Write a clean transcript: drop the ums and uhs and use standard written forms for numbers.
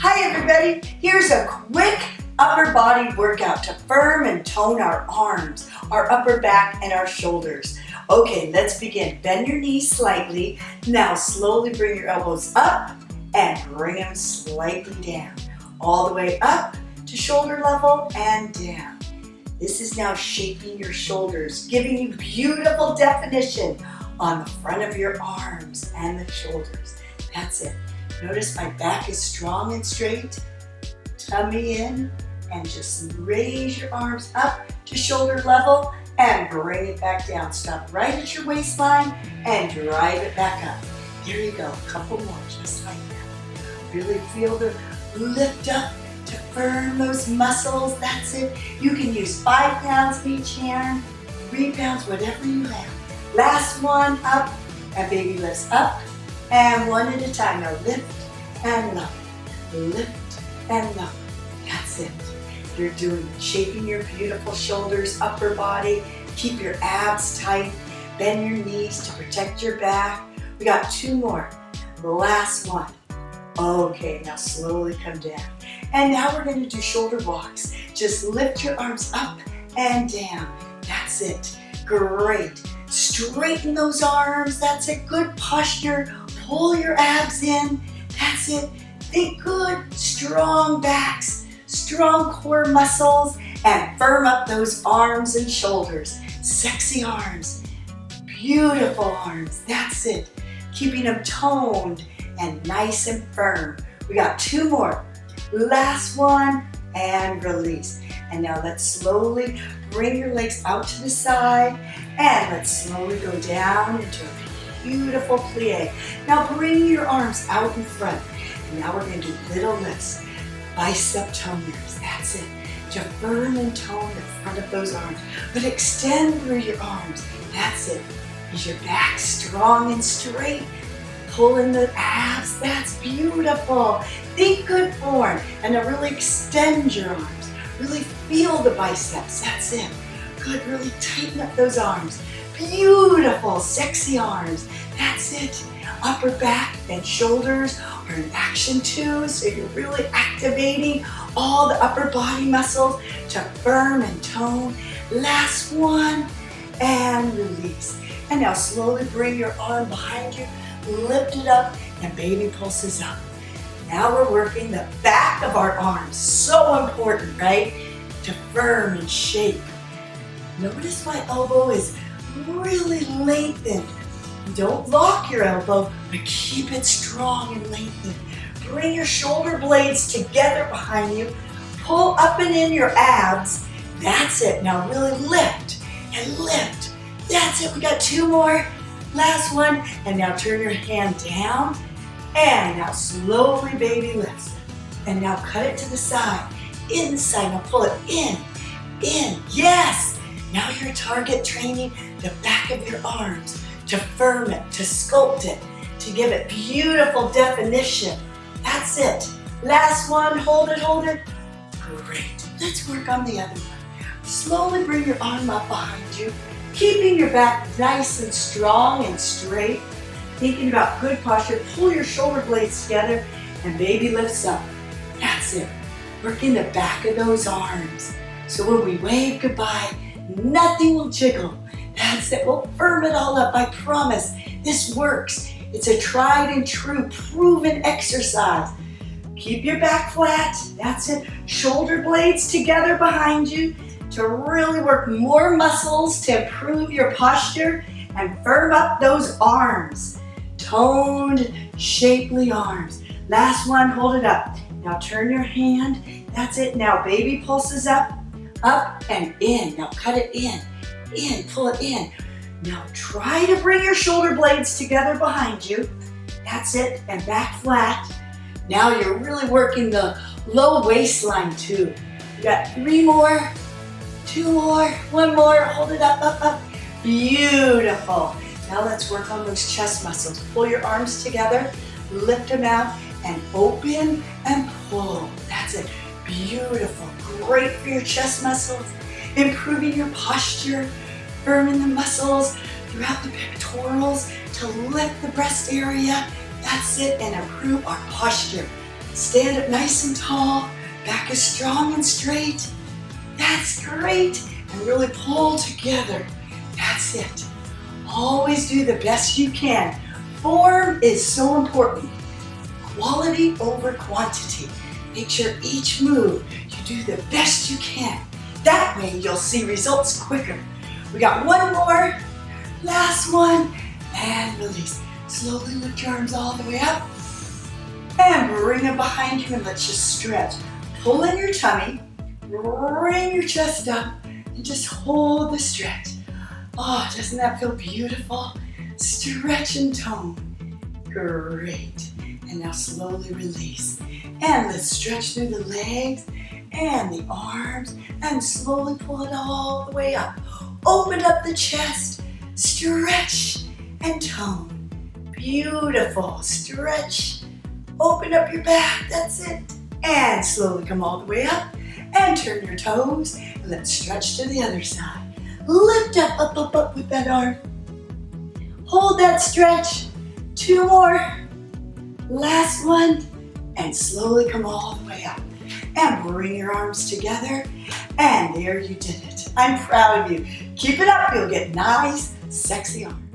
Hi everybody, here's a quick upper body workout to firm and tone our arms, our upper back, and our shoulders. Okay, let's begin. Bend your knees slightly. Now slowly bring your elbows up and bring them slightly down. All the way up to shoulder level and down. This is now shaping your shoulders, giving you beautiful definition on the front of your arms and the shoulders. That's it. Notice my back is strong and straight. Tummy in and just raise your arms up to shoulder level and bring it back down. Stop right at your waistline and drive it back up. There you go, a couple more, just like that. Really feel the lift up to firm those muscles. That's it. You can use 5 pounds in each hand, 3 pounds, whatever you have. Last one, up, and baby lifts up. And one at a time. Now lift and lower, lift and lower. That's it. You're doing it. Shaping your beautiful shoulders, upper body. Keep your abs tight. Bend your knees to protect your back. We got 2 more. The last one. Okay, now slowly come down. And now we're going to do shoulder walks. Just lift your arms up and down. That's it. Great. Straighten those arms. That's it. Good posture. Pull your abs in. That's it. Think good, strong backs, strong core muscles, and firm up those arms and shoulders. Sexy arms, beautiful arms. That's it. Keeping them toned and nice and firm. We got 2 more. Last one, and release. And now let's slowly bring your legs out to the side, and let's slowly go down into a beautiful plie. Now bring your arms out in front. And now we're going to do little lifts. Bicep toners. That's it. To firm and tone the front of those arms. But extend through your arms. That's it. Is your back strong and straight? Pull in the abs. That's beautiful. Think good form. And now really extend your arms. Really feel the biceps. That's it. Good. Really tighten up those arms. Beautiful, sexy arms. That's it. Upper back and shoulders are in action too, so you're really activating all the upper body muscles to firm and tone. Last one, and release. And now slowly bring your arm behind you, lift it up, and baby pulses up. Now we're working the back of our arms. So important, right? To firm and shape. Notice my elbow is really lengthened. Don't lock your elbow, but keep it strong and lengthened. Bring your shoulder blades together behind you. Pull up and in your abs. That's it. Now really lift and lift. That's it. We got 2 more. Last one. And now turn your hand down. And now slowly baby lifts. And now cut it to the side. Inside. Now pull it in. In. Yes. Now you're target training the back of your arms to firm it, to sculpt it, to give it beautiful definition. That's it. Last one, hold it, hold it. Great. Let's work on the other one. Slowly bring your arm up behind you, keeping your back nice and strong and straight. Thinking about good posture, pull your shoulder blades together and baby lifts up. That's it. Working the back of those arms. So when we wave goodbye, nothing will jiggle. That's it. We'll firm it all up. I promise. This works. It's a tried and true, proven exercise. Keep your back flat. That's it. Shoulder blades together behind you to really work more muscles to improve your posture and firm up those arms. Toned, shapely arms. Last one. Hold it up. Now turn your hand. That's it. Now baby pulses up. Up and in. Now cut it in, pull it in. Now try to bring your shoulder blades together behind you. That's it, and back flat. Now you're really working the low waistline too. You got 3 more, 2 more, 1 more. Hold it up, up, up. Beautiful. Now let's work on those chest muscles. Pull your arms together, lift them out, and open and pull. That's it. Beautiful. Great for your chest muscles, improving your posture, firming the muscles throughout the pectorals to lift the breast area. That's it, and improve our posture. Stand up nice and tall. Back is strong and straight. That's great. And really pull together. That's it. Always do the best you can. Form is so important. Quality over quantity. Make sure each move you do the best you can. That way you'll see results quicker. We got one more. Last one. And release. Slowly lift your arms all the way up. And bring them behind you and let's just stretch. Pull in your tummy. Bring your chest up. And just hold the stretch. Oh, doesn't that feel beautiful? Stretch and tone. Great. And now slowly release. And let's stretch through the legs and the arms and slowly pull it all the way up. Open up the chest. Stretch and tone. Beautiful. Stretch. Open up your back. That's it. And slowly come all the way up and turn your toes. And let's stretch to the other side. Lift up, up, up, up with that arm. Hold that stretch. Two more. Last one. And slowly come all the way up. And bring your arms together. And there you did it. I'm proud of you. Keep it up. You'll get nice, sexy arms.